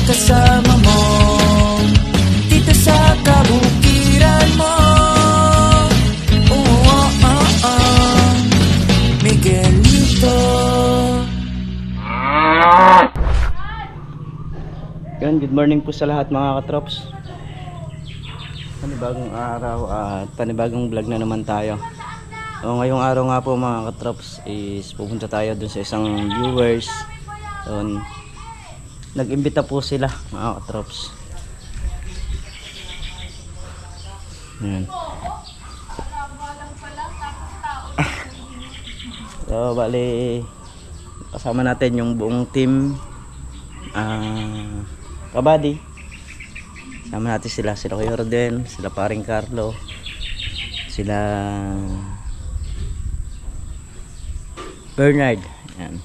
kasama mo dito sa kabukiran mo. Miguelito. Yan, good morning po sa lahat mga katrops. Panibagong araw at panibagong vlog na naman tayo. So, ngayong araw nga po mga katrops is pupunta tayo dun sa isang viewers. So, nag-imbita po sila mga katrops. Yan. So bali kasama natin yung buong team Kabady. Sama natin sila Kuya Rodel, sila paring Carlo, sila Bernard, yan.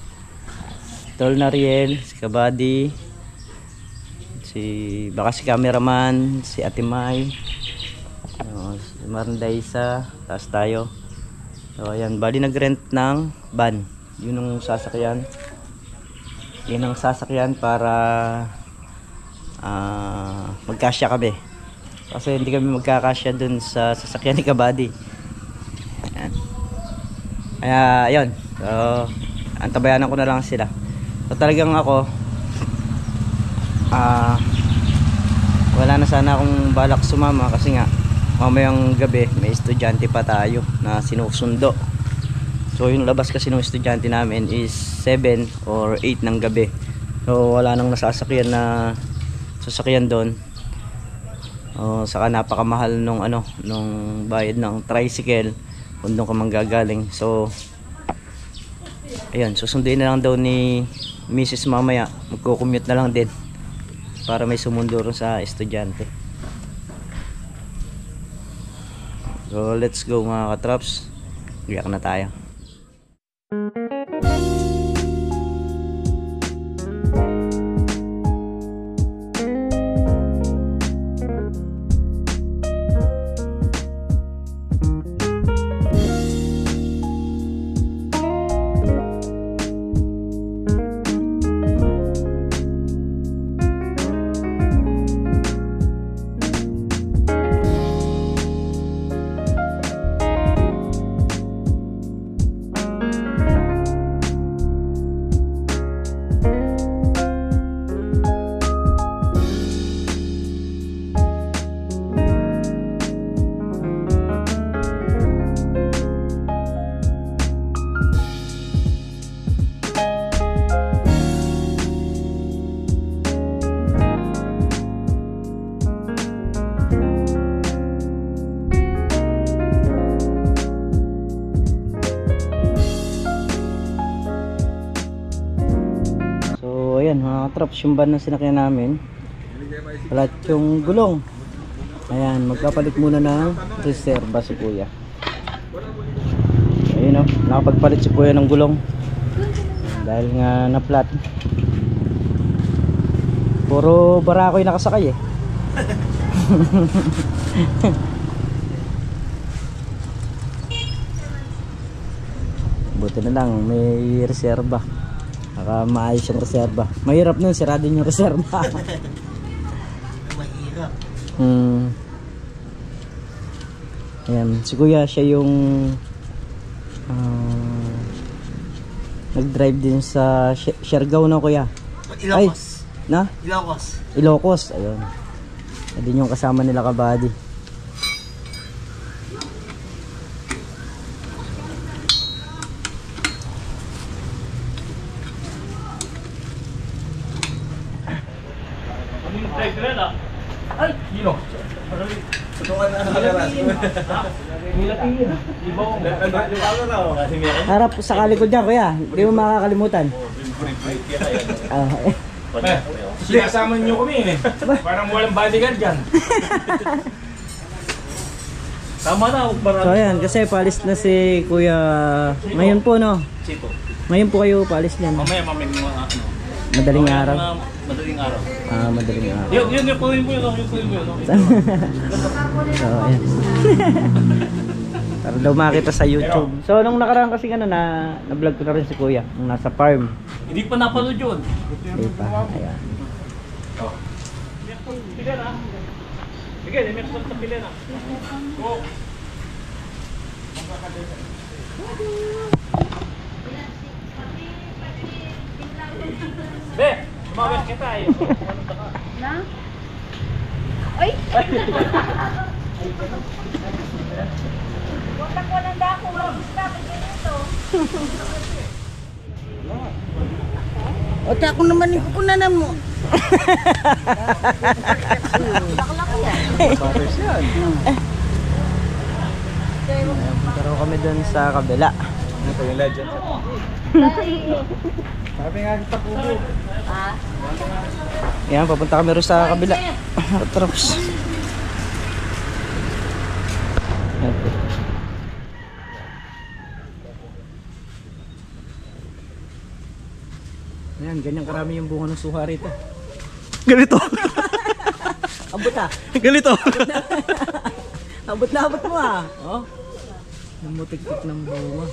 Tol Nariel, si Kabady, baka si cameraman, si Ate May, si Marandaisa, taas tayo. So ayan, bali nag-rent ng van. Yun ang sasakyan. Yun ang sasakyan para magkasya kami. Kasi hindi kami magkakasya dun sa sasakyan ni Kabady. Ayan. Kaya ayun. So antabayanan ko na lang sila. So talagang ako wala na sana akong balak sumama kasi nga mamayang gabi may estudyante pa tayo na sinusundo. So yung labas kasi ng estudyante namin is 7 or 8 ng gabi. So wala nang nasasakyan na sasakyan doon. Saka napakamahal nung bayad ng tricycle kung doon ka manggagaling. So ayun, susunduin na lang daw ni Mrs. mamaya. Magko-commute na lang din para may sumundo rin sa estudyante. So let's go mga katrops. Giyak na tayo. Mga katrops, yung van na sinakyan namin palat yung gulong. Ayan, magpapalit muna ng reserva si kuya. Ayun o, nakapagpalit si kuya ng gulong dahil nga na flat. Puro barako yung nakasakay eh. Buti na lang may reserva. Baka maayos yung reserva. Mahirap nun, sira din yung reserva. Mahirap. Ayan, si kuya siya yung nag-drive din sa Siargao na kuya. Ilocos. Ay, na? Ilocos, ayun. Ayun yung kasama nila Kabady. Ay, Gino. Harap sa kalikod niya kuya, hindi mo makakalimutan. Sinasama niyo kami eh. Parang walang bodyguard dyan. Tama na, so ayan, kasi palis na si kuya ngayon po no? Sito. Ngayon po kayo palis niyan. Mamaya Madaling araw. Madaling araw. Madaling araw. Yun po yun. So ayan. Para daw makita sa YouTube. So nung nakaraan kasi na vlog ko na rin si kuya nung nasa farm. Hindi pa napanood yun. Hindi pa. Ayan. Oh. Pila na. Sige, may meron sa pila na. Go. Be, sumawit kita eh. Na? Ay! Watak ko ng dako. Basta ko ganito. Ota ko naman ikukunanan mo. Baklak yan. Butters yan. Pero kami dun sa kabila. Ito yung legend. Sabi nga kita po. Ah? Yan, papunta kami rin sa kabila. Traps. Ayan, ganyan karami yung bunga ng suha rito. Ganito. Abot ah. Ganito. Abot na abot mo ah. Oh. Namutik-tik ng bunga.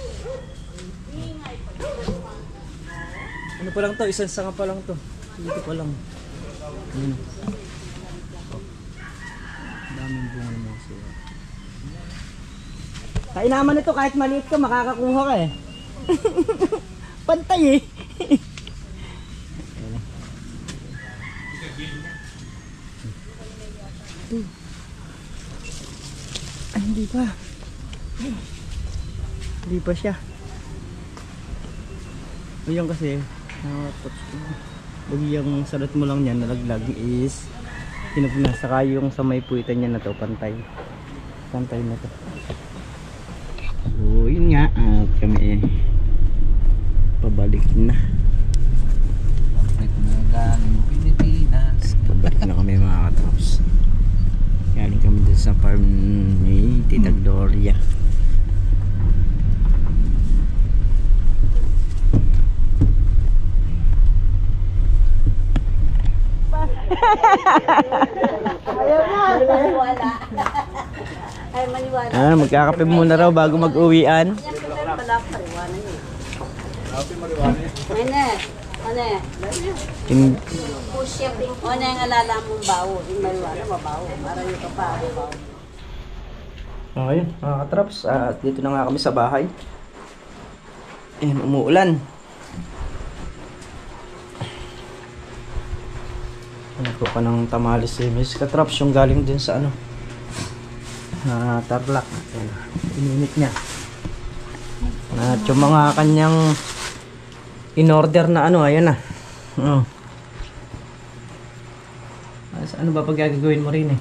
Ano pa lang to? Isang sanga pa lang to. Dito pa lang. Ayan. Daming bunga ng mga suha. Kainaman nito kahit maliit ka makakakuha ka eh. Pantay eh. Ay, hindi pa. Hindi pa siya. Ayun kasi, pag yung salat mo lang yan, nalaglag is tinugna. Saka yung sa may puwitan niya na to, pantay. Pantay na to. So, yun nga. At kami pabalik na. Bakit na galing Pilipinas? Pabalik na kami mga katrops. Galing kami dun sa farm ni Tita Gloria. Maniwala. Ay, maniwala. Magkakape muna raw bago mag-uwian. Yan po tayo pala pariwanan niya. Ano? Ano? Push up. Ano yung alala mong bawo? Yung maniwala, mabawo. Marayo ka pa, mabawo. Okay, mga katraps, dito na nga kami sa bahay. Ayan, umuulan. Nagpo pa ng tamales si Miss Katraps, yung galing din sa ano, Tarlac. Ayan, ininit niya. At yung mga kanyang in-order na ano, ayan na. Ano ba pag gagawin mo rin eh?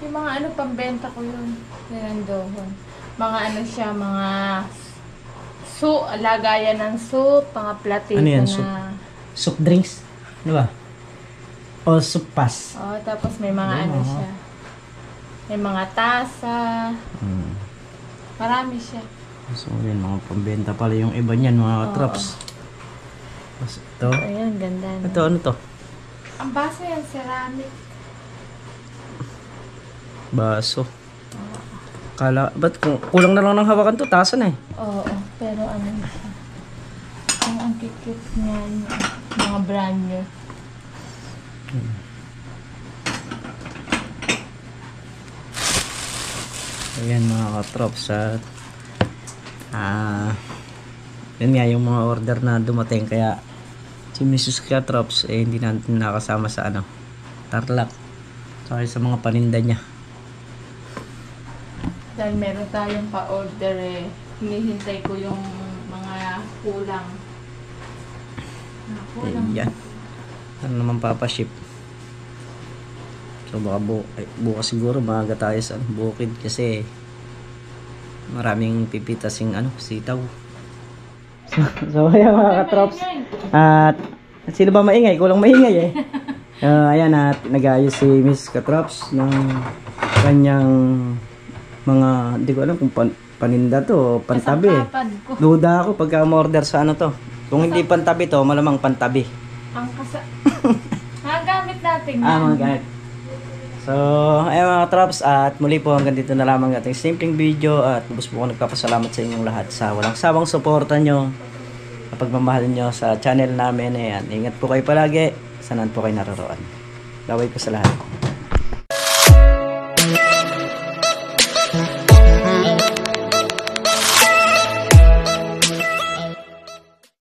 Yung mga ano, pambenta ko yun. Nandoon. Mga ano siya, mga lagayan ng soup, mga platito Ano yan, na... soup? Soup drinks? Ano ba? O soup pass? Oh, tapos may mga ano siya. May mga tasa. Marami siya. So yun, mga pambenta pala yung iba niyan, mga traps. Tapos ito. Ayan, ganda na. Ito, ano to? Ang baso yan, ceramic. Baso. Kala, ba't kulang na lang ng hawakan to? Tasa na eh. Oo, pero ano siya. Ang cute niya, mga brand new. Ayan mga katrops at yun nga yung mga order na dumating, kaya si Mrs. Katrops hindi natin nakasama sa ano, Tarlac, sorry sa mga paninda niya. Dahil meron tayong pa-order eh. Hinihintay ko yung mga kulang. Ayan, ano naman papaship. So baka bukas siguro maaga tayo sa bukid kasi maraming pipitasing ano, sitaw. So ayan mga katrops. At sino ba maingay? Kulang maingay eh. Ayan, at nag-ayos si Miss Katrops ng kanyang mga, hindi ko alam kung paninda to o pantabi. Duda ako pagka order sa ano to. Kung hindi pantabi to, malamang pantabi. Ang mga gamit natin. Mga gamit. So, ayun mga traps, at muli po hanggang dito na lamang ating simpleng video, at lubos po ako nagpapasalamat sa inyong lahat sa walang sawang suporta nyo, kapag mamahalin nyo sa channel namin. Ayan, ingat po kayo palagi, saan po kayo naroroon. Laway ko sa lahat.